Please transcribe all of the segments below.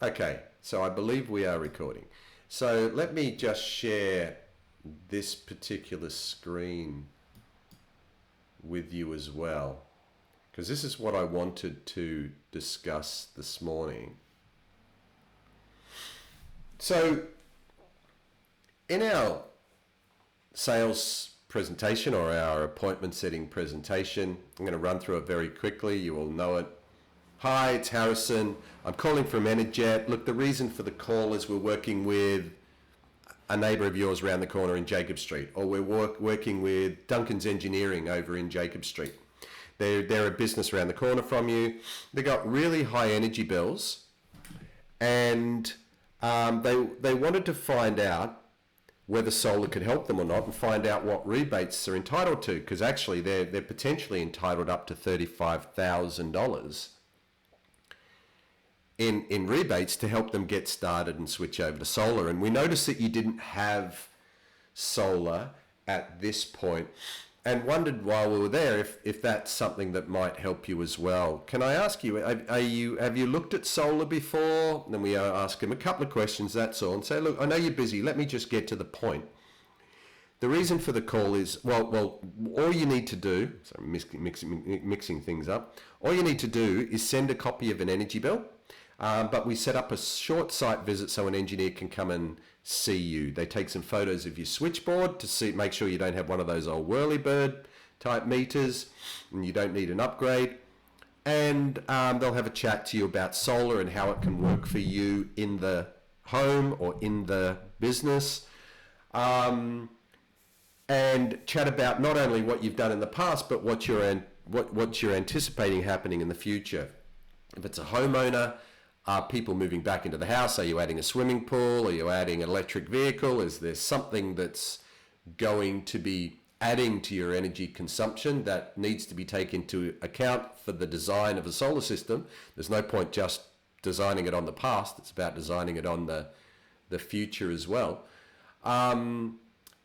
Okay, so I believe we are recording. So let me just share this particular screen with you as well, because this is what I wanted to discuss this morning. So in our sales presentation or our appointment setting presentation, I'm going to run through it very quickly. You will know it. Hi, it's Harrison. I'm calling from Energet. Look, the reason for the call is we're working with a neighbour of yours around the corner in Jacob Street, or we're working with Duncan's Engineering over in Jacob Street. They're a business around the corner from you. They got really high energy bills, and they wanted to find out whether solar could help them or not, and find out what rebates they're entitled to, because actually they're potentially entitled up to $35,000 in rebates to help them get started and switch over to solar. And we noticed that you didn't have solar at this point, and wondered while we were there if that's something that might help you as well. Can I ask you, have you looked at solar before? And then we ask him a couple of questions, that's all, and say, look, I know you're busy, let me just get to the point. The reason for the call is, well, all you need to do, sorry, mixing things up, all you need to do is send a copy of an energy bill. But we set up a short site visit so an engineer can come and see you. They take some photos of your switchboard to make sure you don't have one of those old whirlybird type meters and you don't need an upgrade. And they'll have a chat to you about solar and how it can work for you in the home or in the business. And chat about not only what you've done in the past, but what you're anticipating happening in the future. If it's a homeowner, are people moving back into the house? Are you adding a swimming pool? Are you adding an electric vehicle? Is there something that's going to be adding to your energy consumption that needs to be taken into account for the design of a solar system? There's no point just designing it on the past. It's about designing it on the future as well.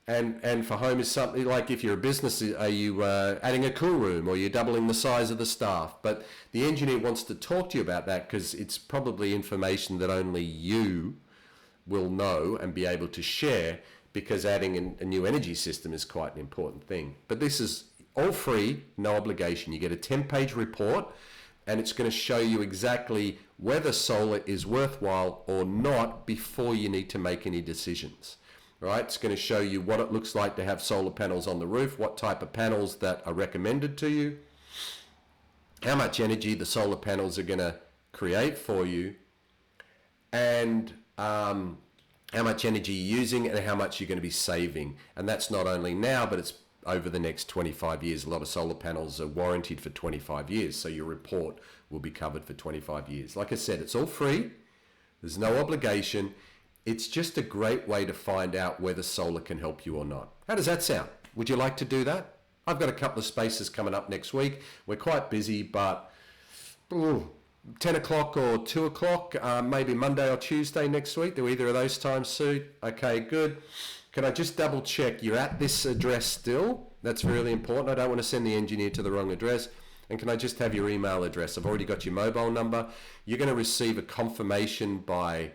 And for home is something like, if you're a business, are you adding a cool room, or you're doubling the size of the staff? But the engineer wants to talk to you about that because it's probably information that only you will know and be able to share, because adding a new energy system is quite an important thing. But this is all free, no obligation. You get a 10-page report, and it's going to show you exactly whether solar is worthwhile or not before you need to make any decisions. Right, it's going to show you what it looks like to have solar panels on the roof, what type of panels that are recommended to you, how much energy the solar panels are going to create for you, and how much energy you're using and how much you're going to be saving. And that's not only now, but it's over the next 25 years. A lot of solar panels are warranted for 25 years, so your report will be covered for 25 years. Like I said, it's all free. There's no obligation. It's just a great way to find out whether solar can help you or not. How does that sound? Would you like to do that? I've got a couple of spaces coming up next week. We're quite busy, but 10 o'clock or 2 o'clock, maybe Monday or Tuesday next week. Do either of those times suit? Okay, good. Can I just double check you're at this address still? That's really important. I don't want to send the engineer to the wrong address. And can I just have your email address? I've already got your mobile number. You're going to receive a confirmation by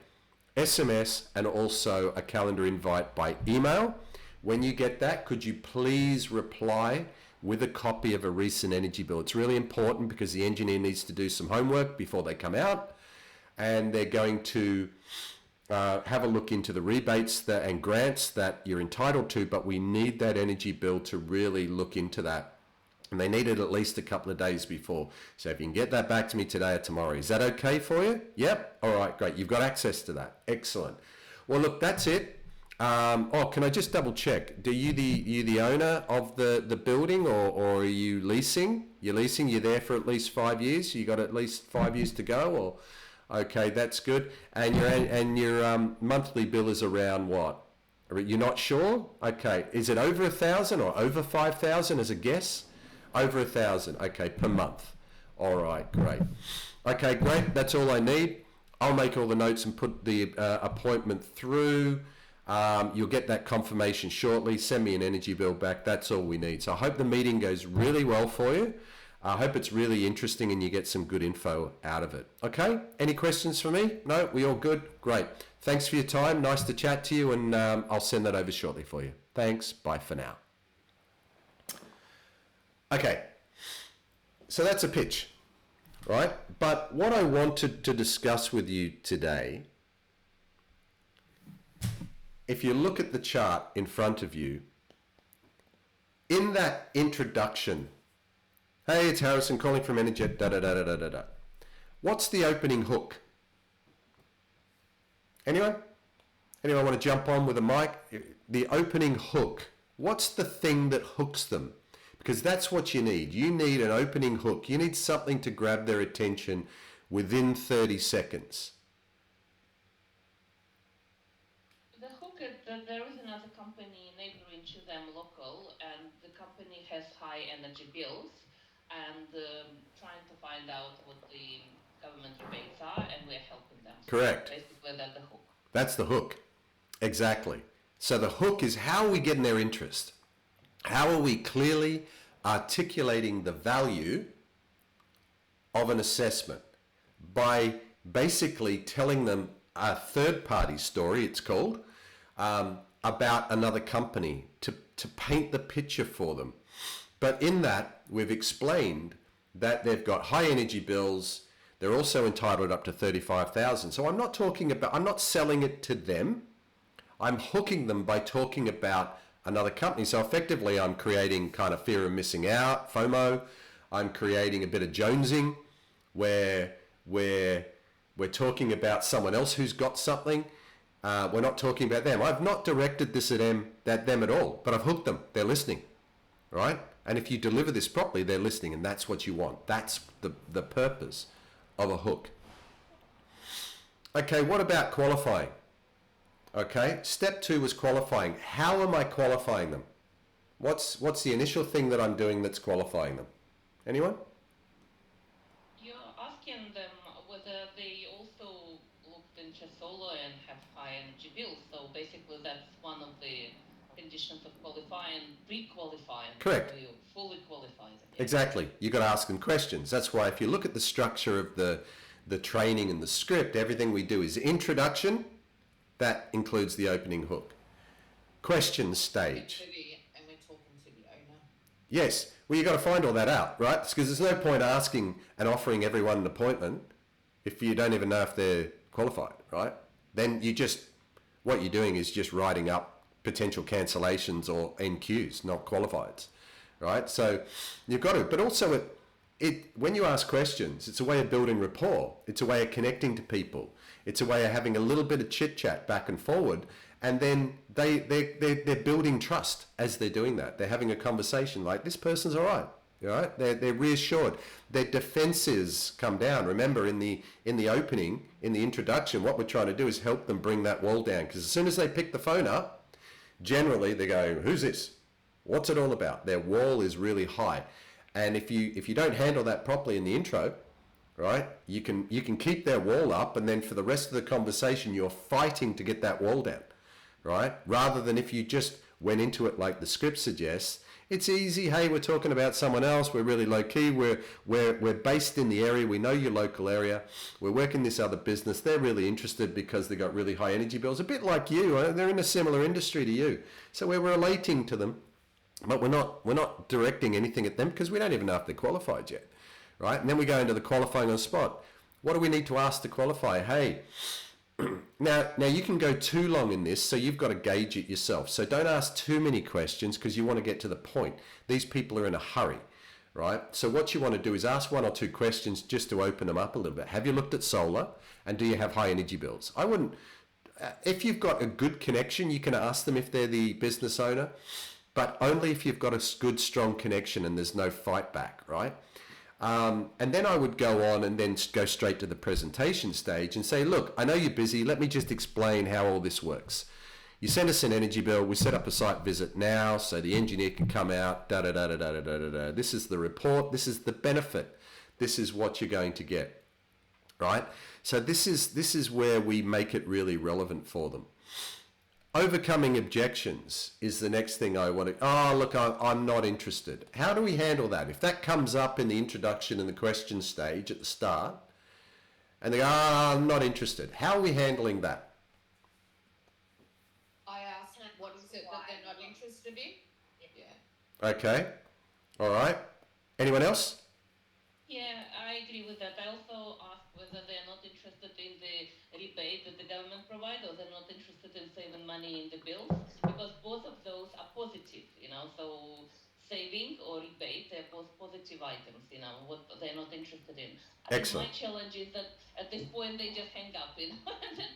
SMS and also a calendar invite by email. When you get that, could you please reply with a copy of a recent energy bill? It's really important because the engineer needs to do some homework before they come out, and they're going to have a look into the rebates and grants that you're entitled to, but we need that energy bill to really look into that. And they need it at least a couple of days before. So if you can get that back to me today or tomorrow, is that okay for you? Yep. All right, great. You've got access to that. Excellent. Well, look, that's it. Can I just double check? Do you the owner of the building, or are you leasing? You're leasing. You're there for at least 5 years. You got at least 5 years to go. Or okay, that's good. And your monthly bill is around what? You're not sure? Okay. Is it over 1,000 or over 5,000 as a guess? Over 1,000, okay, per month. All right, great. Okay, great, that's all I need. I'll make all the notes and put the appointment through. You'll get that confirmation shortly. Send me an energy bill back. That's all we need. So I hope the meeting goes really well for you. I hope it's really interesting and you get some good info out of it. Okay, any questions for me? No, we all good? Great. Thanks for your time. Nice to chat to you, and I'll send that over shortly for you. Thanks. Bye for now. Okay, so that's a pitch, right? But what I wanted to discuss with you today, if you look at the chart in front of you, in that introduction, hey, it's Harrison calling from Energet, da-da-da-da-da-da. What's the opening hook? Anyone? Anyone want to jump on with a mic? The opening hook. What's the thing that hooks them? Because that's what you need. You need an opening hook. You need something to grab their attention within 30 seconds. The hook is that there is another company neighboring to them local, and the company has high energy bills, and trying to find out what the government rebates are, and we're helping them. So correct. Basically, that's the hook. That's the hook. Exactly. So the hook is how are we getting their interest? How are we clearly articulating the value of an assessment by basically telling them a third-party story, it's called, about another company to paint the picture for them. But in that, we've explained that they've got high energy bills. They're also entitled up to $35,000. So I'm not selling it to them. I'm hooking them by talking about another company. So effectively, I'm creating kind of fear of missing out, FOMO. I'm creating a bit of jonesing where we're talking about someone else who's got something. We're not talking about them. I've not directed this at them at all, but I've hooked them. They're listening, right? And if you deliver this properly, they're listening, and that's what you want. That's the purpose of a hook. Okay, what about qualifying? Okay, step 2 was qualifying. How am I qualifying them? What's the initial thing that I'm doing that's qualifying them? Anyone? You're asking them whether they also looked into solar and have high energy bills. So basically, that's one of the conditions of qualifying, pre-qualifying. Correct. So you fully qualified. Exactly. You got to ask them questions. That's why if you look at the structure of the training and the script, everything we do is introduction. That includes the opening hook. Question stage. And we're talking to the owner. Yes. Well, you got to find all that out, right? Because there's no point asking and offering everyone an appointment if you don't even know if they're qualified, right? Then what you're doing is just writing up potential cancellations or NQs, not qualifieds, right? So you've got to, but also when you ask questions, it's a way of building rapport. It's a way of connecting to people. It's a way of having a little bit of chit chat back and forward, and then they're building trust as they're doing that. They're having a conversation like, this person's all right, right? They're reassured. Their defenses come down. Remember, in the opening, in the introduction, what we're trying to do is help them bring that wall down, because as soon as they pick the phone up, generally they go, who's this? What's it all about? Their wall is really high, and if you don't handle that properly in the intro, right, you can keep their wall up, and then for the rest of the conversation you're fighting to get that wall down, right? Rather than if you just went into it like the script suggests, it's easy. Hey, we're talking about someone else. We're really low key. We're based in the area. We know your local area. We're working this other business. They're really interested because they got really high energy bills, a bit like you. They're in a similar industry to you, so we're relating to them, but we're not directing anything at them because we don't even know if they're qualified yet. Right? And then we go into the qualifying on the spot. What do we need to ask to qualify? Hey, now you can go too long in this, so you've got to gauge it yourself. So don't ask too many questions because you want to get to the point. These people are in a hurry, right? So what you want to do is ask 1 or 2 questions just to open them up a little bit. Have you looked at solar, and do you have high energy bills? I wouldn't, if you've got a good connection, you can ask them if they're the business owner, but only if you've got a good, strong connection and there's no fight back, right? And then I would go on and then go straight to the presentation stage and say, look, I know you're busy. Let me just explain how all this works. You send us an energy bill. We set up a site visit now so the engineer can come out. This is the report. This is the benefit. This is what you're going to get, right? So this is where we make it really relevant for them. Overcoming objections is the next thing I want to. Oh, look, I'm not interested. How do we handle that? If that comes up in the introduction and the question stage at the start, and they go, oh, I'm not interested. How are we handling that? I asked, what is it that they're not interested in? Yeah. Okay. All right. Anyone else? Yeah, I agree with that. I also asked whether they're not interested in the rebate that the government provides, or they're not interested in saving money in the bills, because both of those are positive, so saving or rebate, they're both positive items, what they're not interested in. I think Excellent. my challenge is that at this point they just hang up, and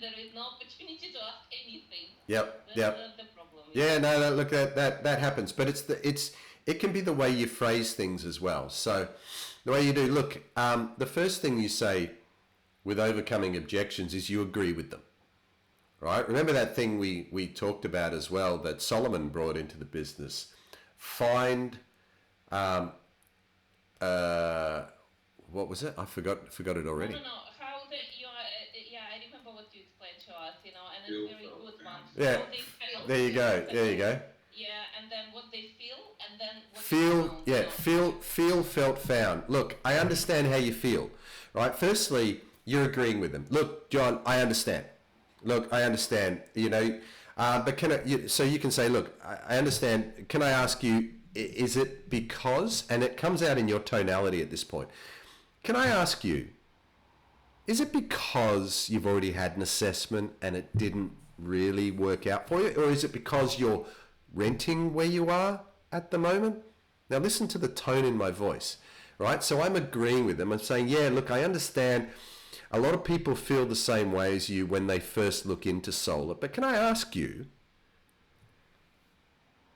there is no opportunity to ask anything. Yep. That's the problem. Yeah, no, look, that happens, but it can be the way you phrase things as well. So the way you do, look, the first thing you say with overcoming objections is you agree with them, right? Remember that thing we talked about as well that Solomon brought into the business. Find, what was it? I forgot it already. No. How you are, I remember what you explained to us, and it's a very good one. Yeah. How they feel. There you go. Yeah, and then what they feel, and then what feel, felt, found. Look, I understand how you feel, right? Firstly, you're agreeing with them. Look, John, I understand. But so you can say, look, I understand. Can I ask you, is it because, and it comes out in your tonality at this point, can I ask you, is it because you've already had an assessment and it didn't really work out for you? Or is it because you're renting where you are at the moment? Now listen to the tone in my voice, right? So I'm agreeing with them. I'm saying, yeah, look, I understand a lot of people feel the same way as you when they first look into solar. But can I ask you,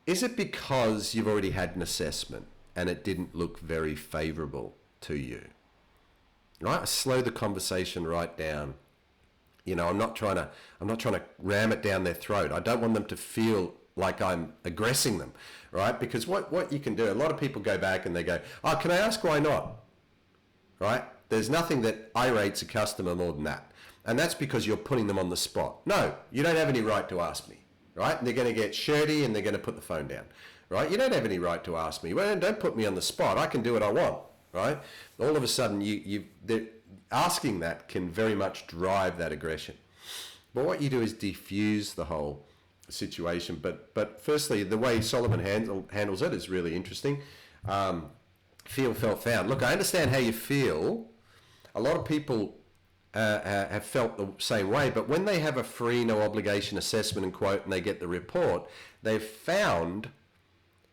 is it because you've already had an assessment and it didn't look very favorable to you? Right? I slow the conversation right down. I'm not trying to ram it down their throat. I don't want them to feel like I'm aggressing them, right? Because what you can do, a lot of people go back and they go, oh, can I ask why not? Right? There's nothing that irates a customer more than that. And that's because you're putting them on the spot. No, you don't have any right to ask me, right? And they're going to get shirty and they're going to put the phone down, right? You don't have any right to ask me. Well, don't put me on the spot. I can do what I want, right? All of a sudden, asking that can very much drive that aggression. But what you do is defuse the whole situation. But firstly, the way Solomon handles it is really interesting. Feel, felt, found. Look, I understand how you feel. A lot of people have felt the same way, but when they have a free, no obligation assessment and quote, and they get the report, they've found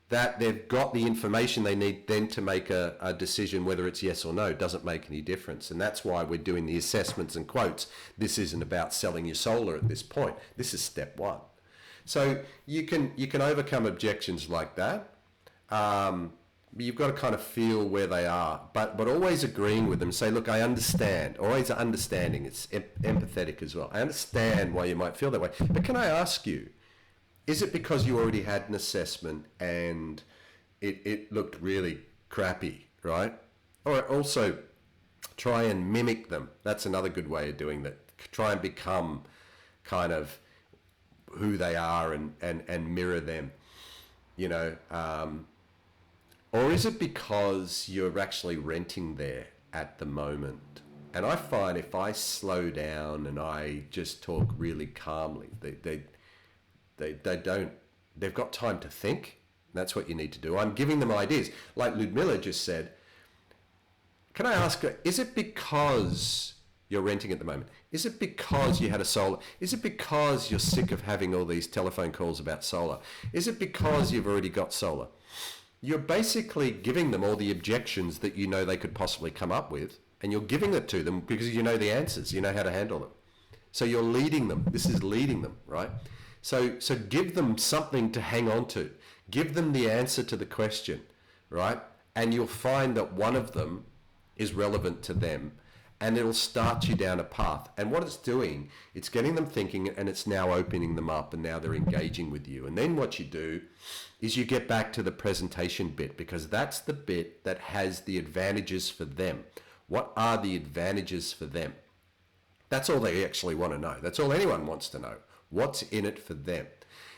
that they've got the information they need then to make a decision whether it's yes or no. It doesn't make any difference. And that's why we're doing the assessments and quotes. This isn't about selling your solar at this point. This is step one. So you can overcome objections like that. You've got to kind of feel where they are, but always agreeing with them. Say, look, I understand. Always understanding. It's empathetic as well. I understand why you might feel that way. But can I ask you, is it because you already had an assessment and it looked really crappy, right? Or also try and mimic them. That's another good way of doing that. Try and become kind of who they are and mirror them, or is it because you're actually renting there at the moment? And I find if I slow down and I just talk really calmly, they've got time to think. That's what you need to do. I'm giving them ideas. Like Ludmilla just said, can I ask her, is it because you're renting at the moment? Is it because you had a solar? Is it because you're sick of having all these telephone calls about solar? Is it because you've already got solar? You're basically giving them all the objections that you know they could possibly come up with, and you're giving it to them because you know the answers, you know how to handle them. So you're leading them. This is leading them, right? So give them something to hang on to. Give them the answer to the question, right? And you'll find that one of them is relevant to them, and it'll start you down a path. And what it's doing, it's getting them thinking, and it's now opening them up, and now they're engaging with you. And then what you do is you get back to the presentation bit, because that's the bit that has the advantages for them. What are the advantages for them? That's all they actually want to know. That's all anyone wants to know. What's in it for them?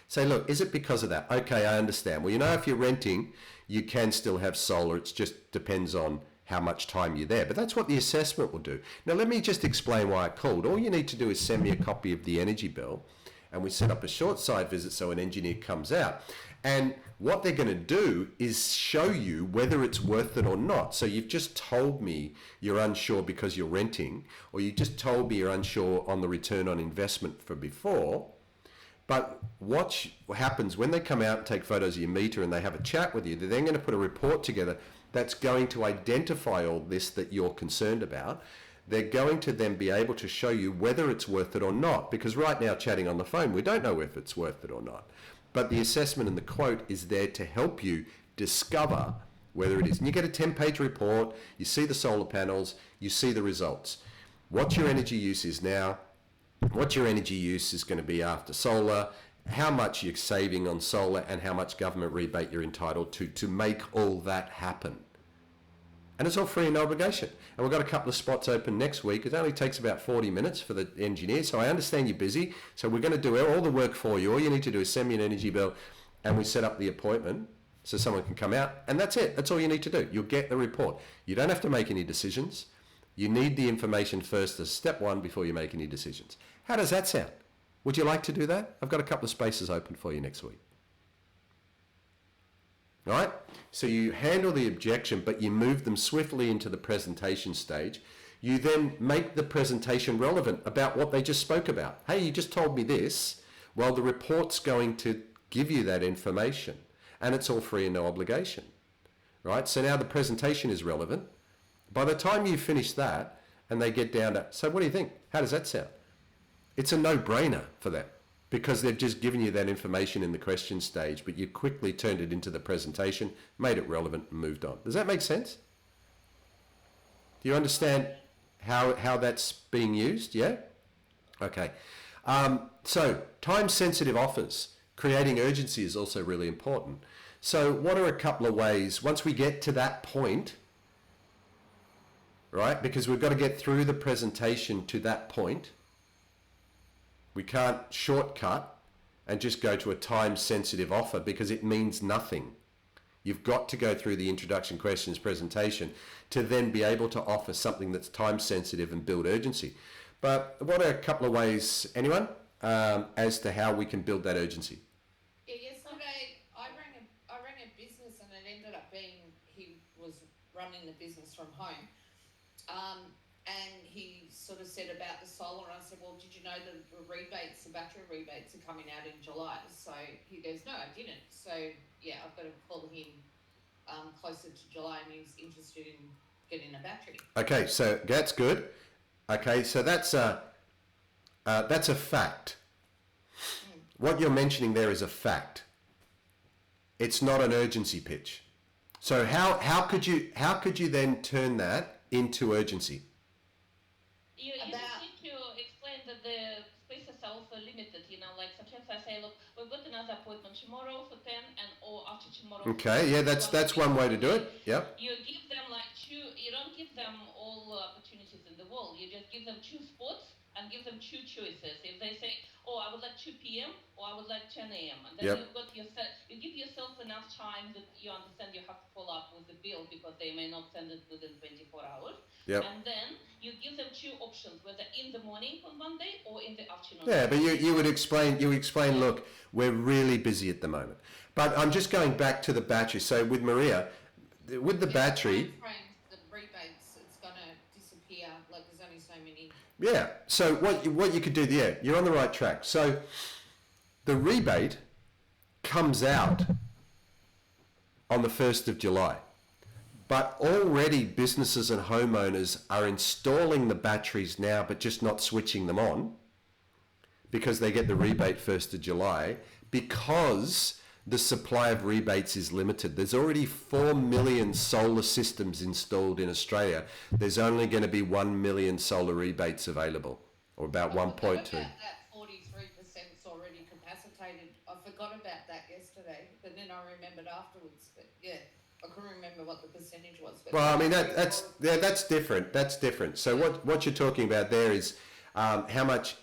Say, look, is it because of that? Okay, I understand. Well, you know, if you're renting, you can still have solar. It just depends on how much time you're there. But that's what the assessment will do. Now, let me just explain why I called. All you need to do is send me a copy of the energy bill, and we set up a short site visit so an engineer comes out. And what they're going to do is show you whether it's worth it or not. So you've just told me you're unsure because you're renting, or you just told me you're unsure on the return on investment for before. But what happens when they come out and take photos of your meter and they have a chat with you, they're then going to put a report together that's going to identify all this that you're concerned about. They're going to then be able to show you whether it's worth it or not. Because right now, chatting on the phone, we don't know if it's worth it or not. But the assessment and the quote is there to help you discover whether it is. And you get a 10-page report, you see the solar panels, you see the results. What your energy use is now, what your energy use is going to be after solar, how much you're saving on solar, and how much government rebate you're entitled to make all that happen. And it's all free and no obligation. And we've got a couple of spots open next week. It only takes about 40 minutes for the engineer. So I understand you're busy. So we're going to do all the work for you. All you need to do is send me an energy bill and we set up the appointment so someone can come out. And that's it. That's all you need to do. You'll get the report. You don't have to make any decisions. You need the information first as step one before you make any decisions. How does that sound? Would you like to do that? I've got a couple of spaces open for you next week. All right? So you handle the objection, but you move them swiftly into the presentation stage. You then make the presentation relevant about what they just spoke about. Hey, you just told me this. Well, the report's going to give you that information, and it's all free and no obligation. Right? So now the presentation is relevant. By the time you finish that, and they get down to, so what do you think? How does that sound? It's a no-brainer for them, because they've just given you that information in the question stage, but you quickly turned it into the presentation, made it relevant, and moved on. Does that make sense? Do you understand how that's being used? Yeah? Okay. So time-sensitive offers. Creating urgency is also really important. So what are a couple of ways, once we get to that point, right, because we've got to get through the presentation to that point. We can't shortcut and just go to a time-sensitive offer because it means nothing. You've got to go through the introduction, questions, presentation to then be able to offer something that's time-sensitive and build urgency. But what are a couple of ways, anyone, as to how we can build that urgency? Yeah, yesterday I rang a business and it ended up being he was running the business from home. And he sort of said about the solar, and I said, well, did you know that the battery rebates are coming out in July? So he goes, no, I didn't. So yeah, I've got to call him closer to July, and he's interested in getting a battery. Okay, so that's good. Okay, so that's a fact. What you're mentioning there is a fact. It's not an urgency pitch. So how could you then turn that into urgency? You just need to explain that the spaces are also limited, like sometimes I say, look, we've got another appointment tomorrow for 10 or after tomorrow. Okay, yeah, that's one way to do it. Yep. You give them you don't give them all opportunities in the world. You just give them 2 spots and give them 2 choices. If they say, oh, I would like 2 p.m. or I would like 10 a.m. And then you give yourself enough time that you understand you have to follow up with the bill because they may not send it within 24 hours. Yep. And then you give them 2 options, whether in the morning on Monday or in the afternoon. Yeah, but you would explain, look, we're really busy at the moment. But I'm just going back to the battery. So with Maria, with the battery... The rebates, it's going to disappear. Like there's only so many... Yeah, so what you could do there, you're on the right track. So the rebate comes out on the 1st of July. But already businesses and homeowners are installing the batteries now, but just not switching them on because they get the rebate 1st of July because the supply of rebates is limited. There's already 4 million solar systems installed in Australia. There's only going to be 1 million solar rebates available, or about 1.2. About that 43%'s already capacitated. I forgot about that yesterday, but then I remembered afterwards. But yeah, I couldn't remember what the percentage was. But well, I mean that's different. That's different. So what you're talking about there is how much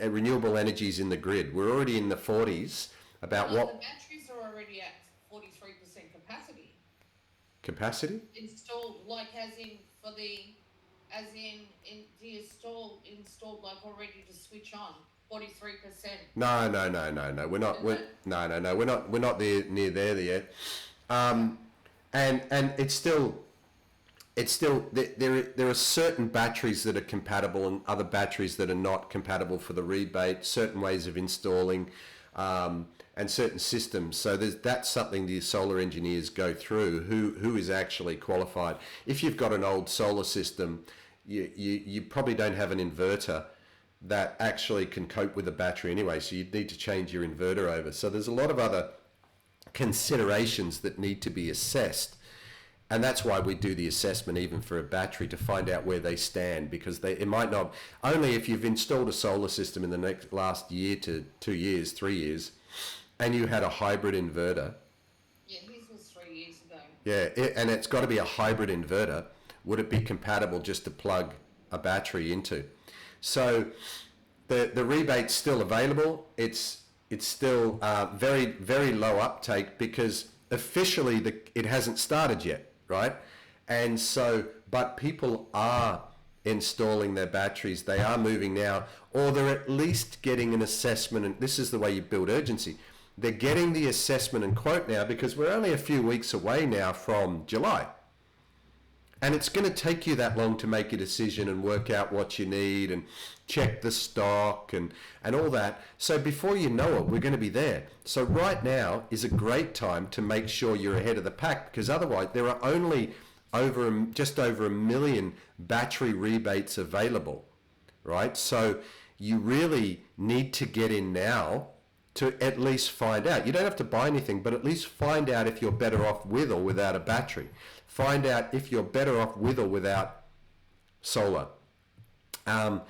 renewable energy is in the grid. We're already in the 40s. About Well, what the batteries are already at 43% capacity capacity? installed, like as in the installed like already to switch on 43%. No, no, no, no, no. We're not. Is We're, it? no, no, no. We're not there near there yet. And it's still there are certain batteries that are compatible and other batteries that are not compatible for the rebate. Certain ways of installing. And certain systems. So that's something the solar engineers go through. Who is actually qualified? If you've got an old solar system, you probably don't have an inverter that actually can cope with a battery anyway. So you'd need to change your inverter over. So there's a lot of other considerations that need to be assessed. And that's why we do the assessment even for a battery to find out where they stand, because it might not, only if you've installed a solar system in the last year to 2 years, 3 years, and you had a hybrid inverter. Yeah, his was 3 years ago. Yeah, and it's got to be a hybrid inverter. Would it be compatible just to plug a battery into? So the rebate's still available. It's still very, very low uptake because officially it hasn't started yet, right? And so, but people are installing their batteries. They are moving now, or they're at least getting an assessment. And this is the way you build urgency. They're getting the assessment and quote now because we're only a few weeks away now from July. And it's going to take you that long to make a decision and work out what you need and check the stock and all that. So before you know it, we're going to be there. So right now is a great time to make sure you're ahead of the pack, because otherwise there are only just over 1 million battery rebates available, right? So you really need to get in now to at least find out. You don't have to buy anything, but at least find out if you're better off with or without a battery. Find out if you're better off with or without solar. Now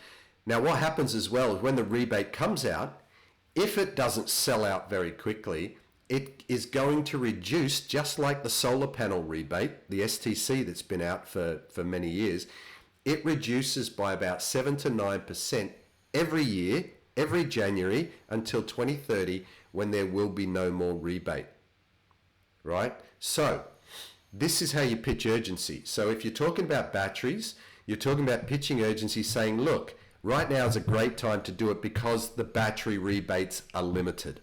what happens as well is when the rebate comes out, if it doesn't sell out very quickly, it is going to reduce, just like the solar panel rebate, the STC that's been out for many years. It reduces by about 7 to 9% every year, every January until 2030, when there will be no more rebate, right? So this is how you pitch urgency. So if you're talking about batteries, you're talking about pitching urgency, saying, look, right now is a great time to do it because the battery rebates are limited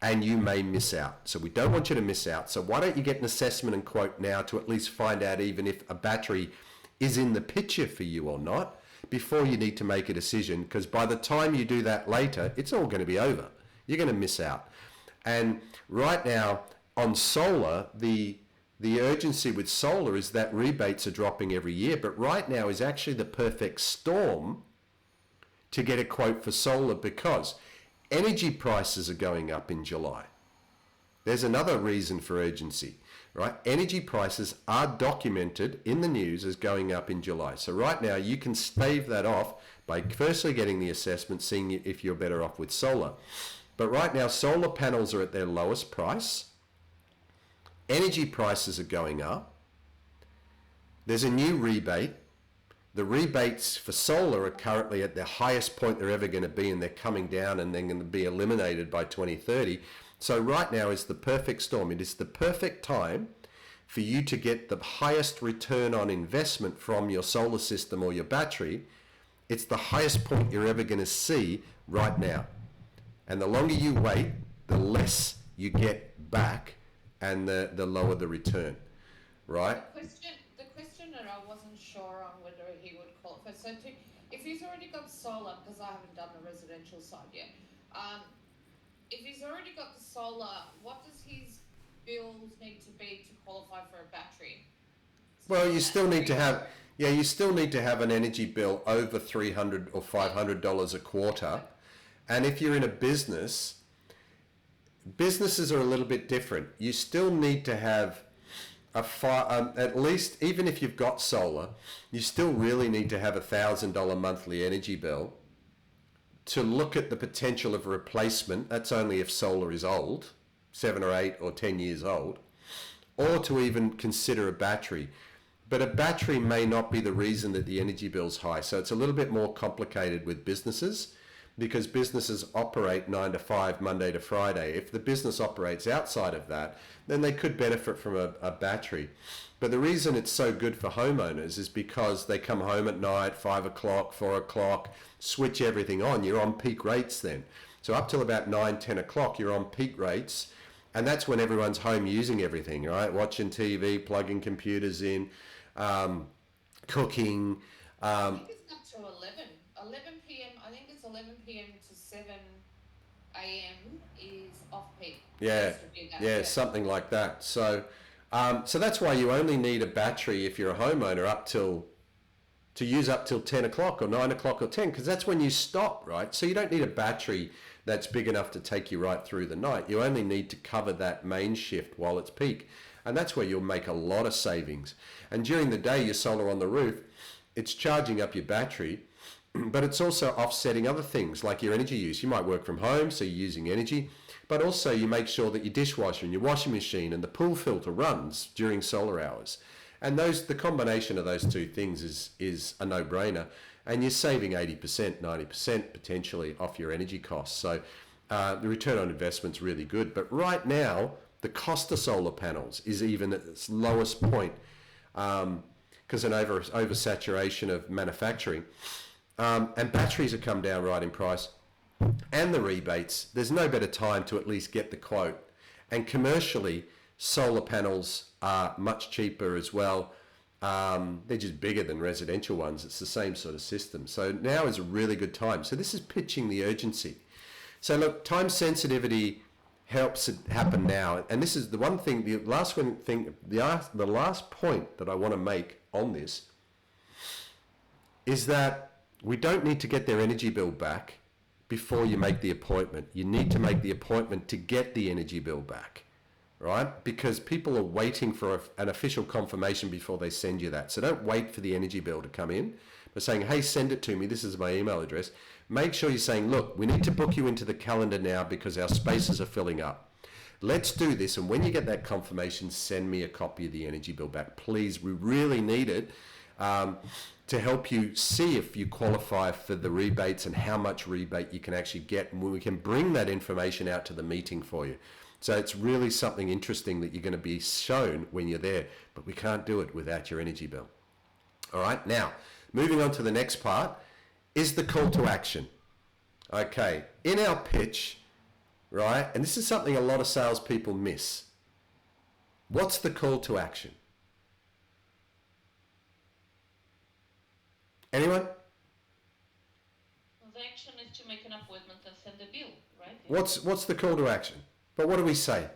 and you may miss out. So we don't want you to miss out. So why don't you get an assessment and quote now to at least find out even if a battery is in the picture for you or not before you need to make a decision, because by the time you do that later, it's all going to be over. You're going to miss out. And right now on solar, the urgency with solar is that rebates are dropping every year, but right now is actually the perfect storm to get a quote for solar because energy prices are going up in July. There's another reason for urgency, right? Energy prices are documented in the news as going up in July. So right now you can stave that off by firstly getting the assessment, seeing if you're better off with solar. But right now solar panels are at their lowest price. Energy prices are going up. There's a new rebate. The rebates for solar are currently at the highest point they're ever going to be, and they're coming down and they're going to be eliminated by 2030. So right now is the perfect storm. It is the perfect time for you to get the highest return on investment from your solar system or your battery. It's the highest point you're ever going to see right now. And the longer you wait, the less you get back and the lower the return, right? The question that I wasn't sure on whether he would qualify. So if he's already got solar, because I haven't done the residential side yet, if he's already got the solar, what does his bills need to be to qualify for a battery? Well, you still need to have, you still need to have an energy bill over $300 or $500 a quarter. And if you're in a business, businesses are a little bit different. You still need to have at least, even if you've got solar, you still really need to have $1,000 monthly energy bill to look at the potential of a replacement. That's only if solar is old, 7 or 8 or 10 years old, or to even consider a battery. But a battery may not be the reason that the energy bill's high. So it's a little bit more complicated with businesses, because businesses operate 9 to 5, Monday to Friday. If the business operates outside of that, then they could benefit from a battery. But the reason it's so good for homeowners is because they come home at night, 5 o'clock, 4 o'clock, switch everything on. You're on peak rates then. So up till about 9, 10 o'clock, you're on peak rates. And that's when everyone's home using everything, right? Watching TV, plugging computers in, cooking. I think it's up to 11 p.m. I think it's 11 p.m. to 7 a.m. is off peak. Yeah, something like that. So, so that's why you only need a battery if you're a homeowner to use up till 10 o'clock or 9 o'clock or 10, because that's when you stop, right? So you don't need a battery that's big enough to take you right through the night. You only need to cover that main shift while it's peak. And that's where you'll make a lot of savings. And during the day, your solar on the roof, it's charging up your battery, but it's also offsetting other things like your energy use. You might work from home, so you're using energy, but also you make sure that your dishwasher and your washing machine and the pool filter runs during solar hours. And the combination of those two things is a no-brainer. And you're saving 80%, 90% potentially off your energy costs. So the return on investment's really good. But right now, the cost of solar panels is even at its lowest point because an oversaturation of manufacturing. And batteries have come down right in price. And the rebates, there's no better time to at least get the quote. And commercially, solar panels are much cheaper as well. They're just bigger than residential ones. It's the same sort of system. So now is a really good time. So this is pitching the urgency. So look, time sensitivity helps it happen now. And this is the one thing, the last point that I want to make on this is that we don't need to get their energy bill back before you make the appointment. You need to make the appointment to get the energy bill back, right? Because people are waiting for an official confirmation before they send you that. So don't wait for the energy bill to come in. But saying, hey, send it to me. This is my email address. Make sure you're saying, look, we need to book you into the calendar now because our spaces are filling up. Let's do this. And when you get that confirmation, send me a copy of the energy bill back. Please, we really need it to help you see if you qualify for the rebates and how much rebate you can actually get. And we can bring that information out to the meeting for you. So it's really something interesting that you're going to be shown when you're there, but we can't do it without your energy bill. All right, now, moving on to the next part is the call to action. Okay, in our pitch, right, and this is something a lot of salespeople miss. What's the call to action? Anyone? The action is to make an appointment and send a bill, right? What's the call to action? But what do we say?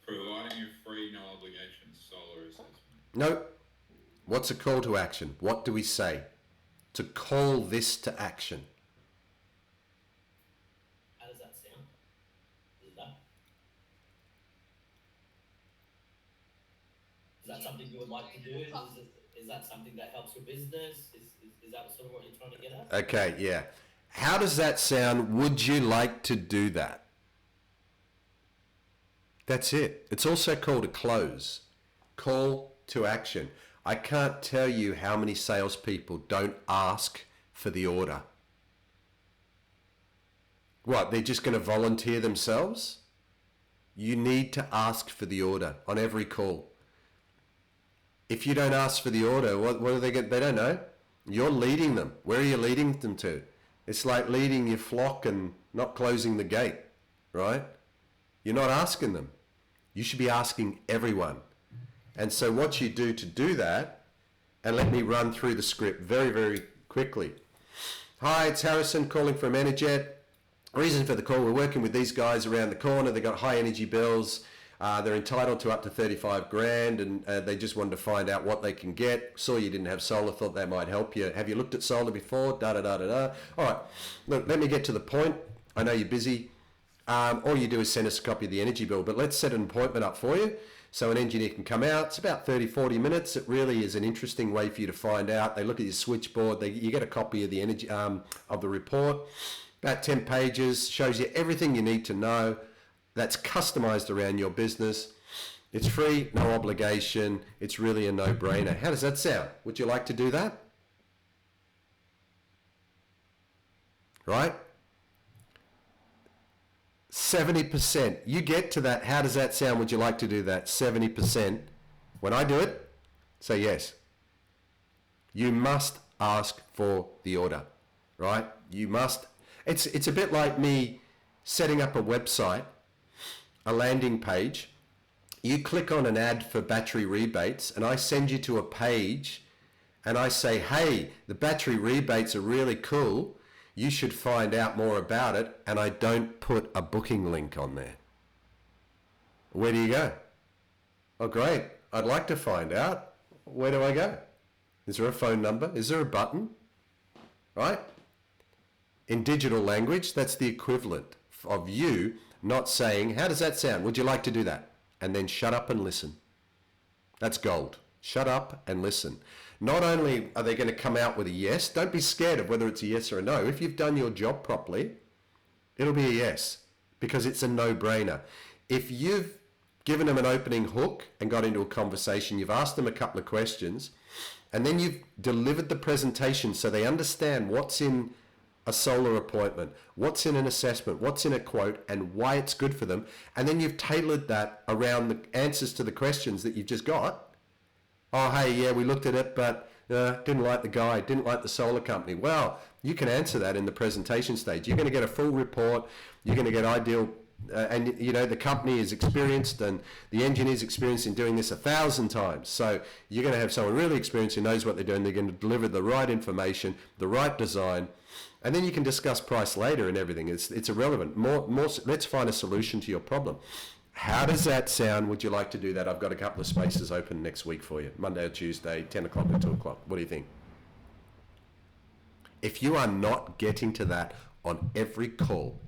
Providing a free, no obligation solar assessment. No. What's a call to action? What do we say? To call this to action. How does that sound? Is that something you would like to do? Is that something that helps your business? Is that sort of what you're trying to get at? Okay, yeah. How does that sound? Would you like to do that? That's it. It's also called a close. Call to action. I can't tell you how many salespeople don't ask for the order. What, they're just going to volunteer themselves? You need to ask for the order on every call. If you don't ask for the order, what are they going to, they don't know. You're leading them. Where are you leading them to? It's like leading your flock and not closing the gate, right? You're not asking them. You should be asking everyone. And so what you do to do that, and let me run through the script very, very quickly. Hi, it's Harrison calling from Energet. Reason for the call, we're working with these guys around the corner. They've got high energy bills. They're entitled to up to 35 grand and they just wanted to find out what they can get. Saw you didn't have solar, thought that might help you. Have you looked at solar before? Da-da-da-da-da. All right, look, let me get to the point. I know you're busy. All you do is send us a copy of the energy bill, but let's set an appointment up for you so an engineer can come out. It's about 30, 40 minutes. It really is an interesting way for you to find out. They look at your switchboard. You get a copy of the energy of the report. about 10 pages, shows you everything you need to know. That's customized around your business. It's free, no obligation. It's really a no-brainer. How does that sound? Would you like to do that? Right? 70%. You get to that. How does that sound? Would you like to do that? 70%. When I do it, say yes. You must ask for the order, right? You must. It's a bit like me setting up a website, a landing page. You click on an ad for battery rebates and I send you to a page and I say, hey, the battery rebates are really cool. You should find out more about it. And I don't put a booking link on there. Where do you go? Oh, great. I'd like to find out. Where do I go? Is there a phone number? Is there a button? Right? In digital language, that's the equivalent of you not saying, how does that sound? Would you like to do that? And then shut up and listen. That's gold. Shut up and listen. Not only are they going to come out with a yes, don't be scared of whether it's a yes or a no. If you've done your job properly, it'll be a yes because it's a no-brainer. If you've given them an opening hook and got into a conversation, you've asked them a couple of questions, and then you've delivered the presentation so they understand what's in a solar appointment, what's in an assessment, what's in a quote, and why it's good for them. And then you've tailored that around the answers to the questions that you've just got. Oh, hey, yeah, we looked at it, but didn't like the guy, didn't like the solar company. Well, you can answer that in the presentation stage. You're going to get a full report. You're going to get ideal, and you know, the company is experienced and the engineer's experienced in doing this 1,000 times. So you're going to have someone really experienced who knows what they're doing. They're going to deliver the right information, the right design. And then you can discuss price later and everything. It's irrelevant. More. Let's find a solution to your problem. How does that sound? Would you like to do that? I've got a couple of spaces open next week for you. Monday or Tuesday, 10 o'clock or 2 o'clock. What do you think? If you are not getting to that on every call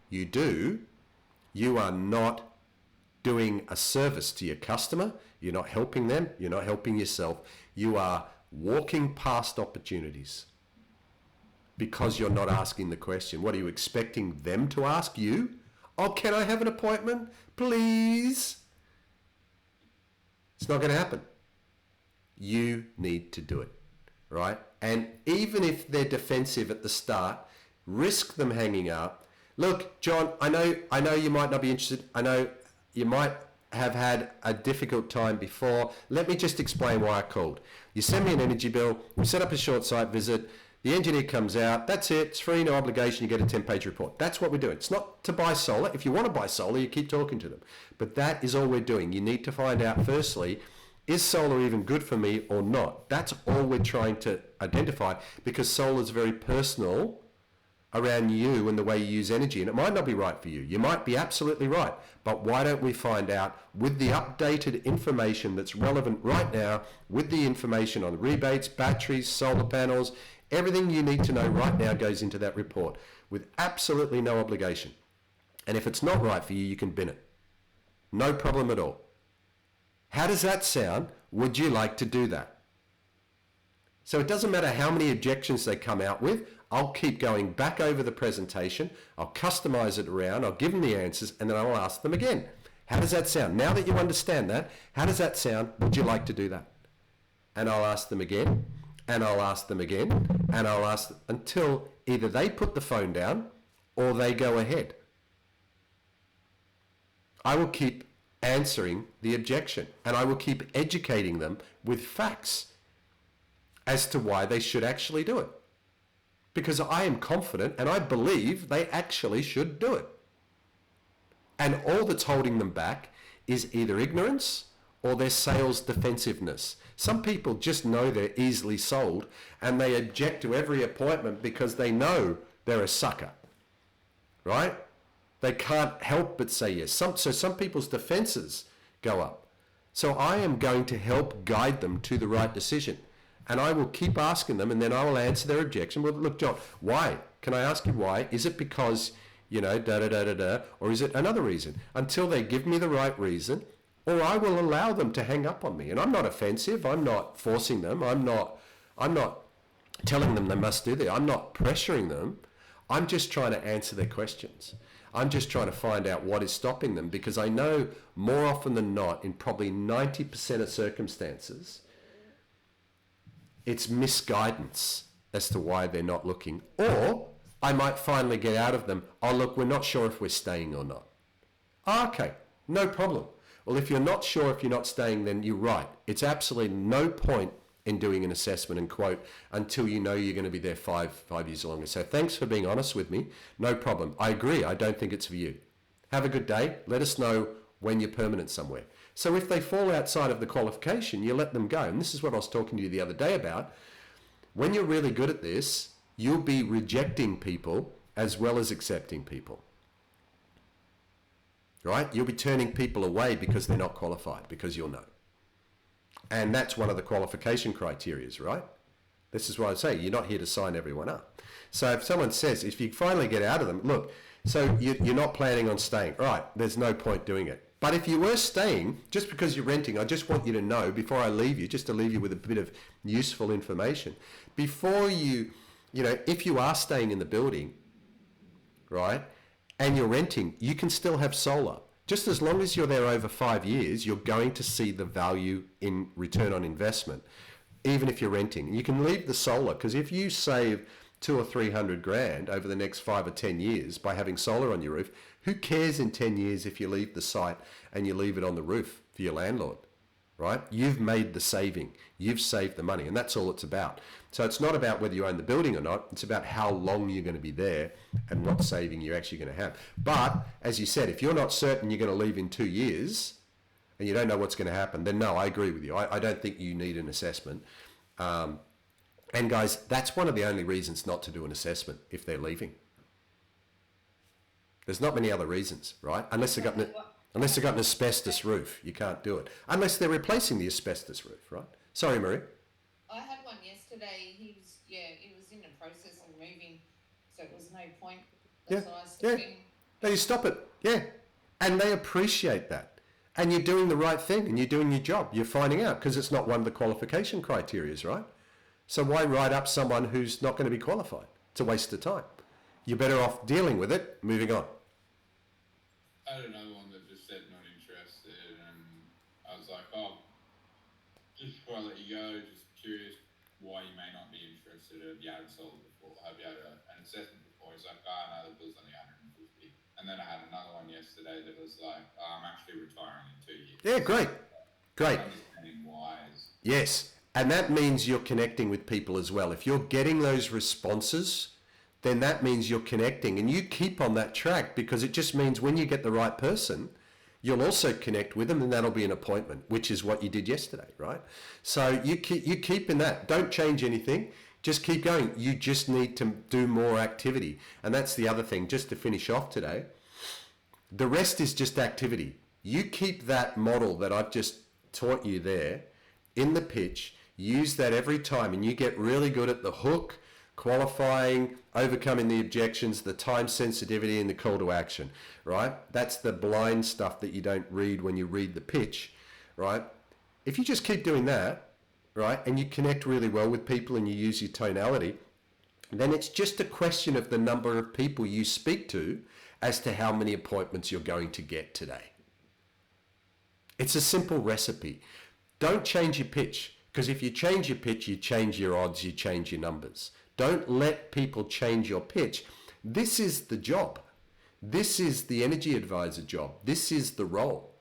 you do, you are not doing a service to your customer. You're not helping them. You're not helping yourself. You are walking past opportunities because you're not asking the question. What are you expecting them to ask you? Oh, can I have an appointment, please? It's not going to happen. You need to do it, right? And even if they're defensive at the start, risk them hanging up. Look, John, I know you might not be interested. I know you might have had a difficult time before. Let me just explain why I called. You send me an energy bill, we set up a short site visit, the engineer comes out, that's it, it's free, no obligation, you get a 10-page report. That's what we're doing. It's not to buy solar. If you want to buy solar, you keep talking to them. But that is all we're doing. You need to find out firstly, is solar even good for me or not? That's all we're trying to identify, because solar is very personal around you and the way you use energy, and it might not be right for you. You might be absolutely right, but why don't we find out with the updated information that's relevant right now, with the information on rebates, batteries, solar panels, everything you need to know right now goes into that report with absolutely no obligation. And if it's not right for you, you can bin it. No problem at all. How does that sound? Would you like to do that? So it doesn't matter how many objections they come out with. I'll keep going back over the presentation. I'll customize it around. I'll give them the answers, and then I'll ask them again. How does that sound? Now that you understand that, how does that sound? Would you like to do that? And I'll ask them again, and I'll ask them again, and I'll ask them until either they put the phone down or they go ahead. I will keep answering the objection, and I will keep educating them with facts as to why they should actually do it. Because I am confident and I believe they actually should do it. And all that's holding them back is either ignorance or their sales defensiveness. Some people just know they're easily sold and they object to every appointment because they know they're a sucker, right? They can't help but say yes. So some people's defenses go up. So I am going to help guide them to the right decision. And I will keep asking them, and then I will answer their objection. Well, look, John, why? Can I ask you why? Is it because, you know, da-da-da-da-da, or is it another reason? Until they give me the right reason, or I will allow them to hang up on me. And I'm not offensive. I'm not forcing them. I'm not telling them they must do that. I'm not pressuring them. I'm just trying to answer their questions. I'm just trying to find out what is stopping them, because I know more often than not, in probably 90% of circumstances, it's misguidance as to why they're not looking. Or I might finally get out of them, oh look, we're not sure if we're staying or not. Okay, no problem. Well, if you're not sure if you're not staying, then you're right. It's absolutely no point in doing an assessment and quote until you know you're going to be there five years longer. So thanks for being honest with me. No problem. I agree. I don't think it's for you. Have a good day. Let us know when you're permanent somewhere. So if they fall outside of the qualification, you let them go. And this is what I was talking to you the other day about. When you're really good at this, you'll be rejecting people as well as accepting people. Right? You'll be turning people away because they're not qualified, because you'll know. And that's one of the qualification criterias, right? This is why I say you're not here to sign everyone up. So if someone says, if you finally get out of them, look, so you're not planning on staying, right, there's no point doing it. But if you were staying, just because you're renting, I just want you to know before I leave you, just to leave you with a bit of useful information. Before you know, if you are staying in the building, right, and you're renting, you can still have solar. Just as long as you're there over 5 years, you're going to see the value in return on investment, even if you're renting. You can leave the solar, because if you save 200 or 300 grand over the next 5 or 10 years by having solar on your roof, who cares in 10 years if you leave the site and you leave it on the roof for your landlord, right? You've made the saving. You've saved the money, and that's all it's about. So it's not about whether you own the building or not. It's about how long you're going to be there and what saving you're actually going to have. But as you said, if you're not certain you're going to leave in 2 years and you don't know what's going to happen, then no, I agree with you. I don't think you need an assessment. And guys, that's one of the only reasons not to do an assessment if they're leaving. There's not many other reasons, right? Unless they've got an asbestos roof, you can't do it. Unless they're replacing the asbestos roof, right? Sorry, Marie. I had one yesterday. He was in the process of moving, so it was no point. Yeah, So I stepped in. No, you stop it. Yeah. And they appreciate that. And you're doing the right thing and you're doing your job. You're finding out, because it's not one of the qualification criterias, right? So why write up someone who's not going to be qualified? It's a waste of time. You're better off dealing with it, moving on. I had another one that just said not interested, and I was like, oh, just before I let you go, just curious why you may not be interested. Have you had a solar before? Have you had an assessment before? He's like, no, the bill's only 150. And then I had another one yesterday that was like, I'm actually retiring in 2 years. Yeah, great. Great. Understanding why is... Yes. And that means you're connecting with people as well. If you're getting those responses, then that means you're connecting, and you keep on that track, because it just means when you get the right person, you'll also connect with them, and that'll be an appointment, which is what you did yesterday, right? So you keep in that. Don't change anything. Just keep going. You just need to do more activity. And that's the other thing, just to finish off today. The rest is just activity. You keep that model that I've just taught you there in the pitch. Use that every time, and you get really good at the hook, qualifying, overcoming the objections, the time sensitivity, and the call to action, right? That's the blind stuff that you don't read when you read the pitch, right? If you just keep doing that, right, and you connect really well with people and you use your tonality, then it's just a question of the number of people you speak to as to how many appointments you're going to get today. It's a simple recipe. Don't change your pitch, because if you change your pitch, you change your odds, you change your numbers. Don't let people change your pitch. This is the job. This is the energy advisor job. This is the role.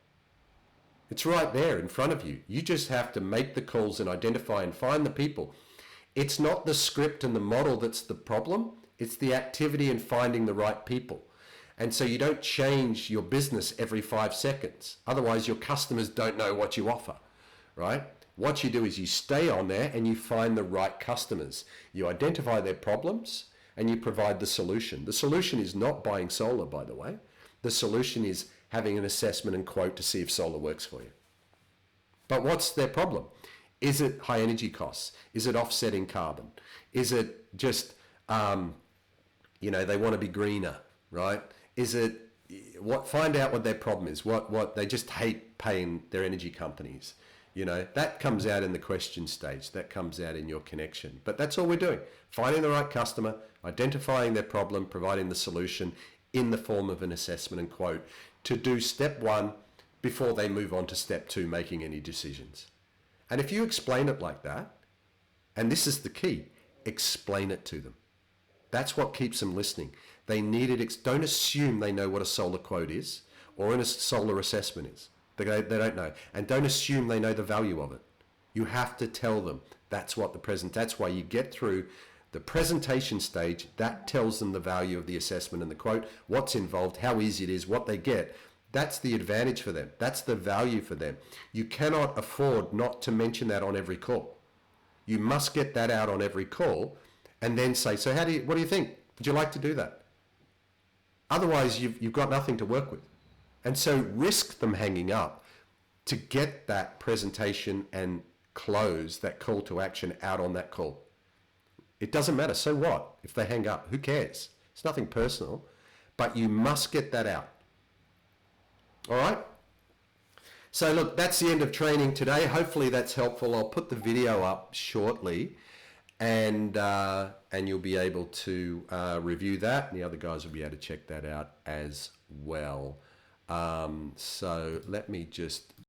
It's right there in front of you. You just have to make the calls and identify and find the people. It's not the script and the model that's the problem. It's the activity and finding the right people. And so you don't change your business every 5 seconds. Otherwise, your customers don't know what you offer, right? What you do is you stay on there and you find the right customers. You identify their problems and you provide the solution. The solution is not buying solar, by the way. The solution is having an assessment and quote to see if solar works for you. But what's their problem? Is it high energy costs? Is it offsetting carbon? Is it just, they want to be greener, right? Is it, find out what their problem is. What they just hate paying their energy companies. You know, that comes out in the question stage, that comes out in your connection. But that's all we're doing. Finding the right customer, identifying their problem, providing the solution in the form of an assessment and quote to do step one before they move on to step two, making any decisions. And if you explain it like that, and this is the key, explain it to them. That's what keeps them listening. They need it. Don't assume they know what a solar quote is or a solar assessment is. They don't know. And don't assume they know the value of it. You have to tell them. That's why you get through the presentation stage. That tells them the value of the assessment and the quote, what's involved, how easy it is, what they get. That's the advantage for them. That's the value for them. You cannot afford not to mention that on every call. You must get that out on every call and then say, so what do you think? Would you like to do that? Otherwise, you've got nothing to work with. And so risk them hanging up to get that presentation and close that call to action out on that call. It doesn't matter. So what? If they hang up, who cares? It's nothing personal, but you must get that out. All right? So look, that's the end of training today. Hopefully that's helpful. I'll put the video up shortly and you'll be able to review that. And the other guys will be able to check that out as well. So let me just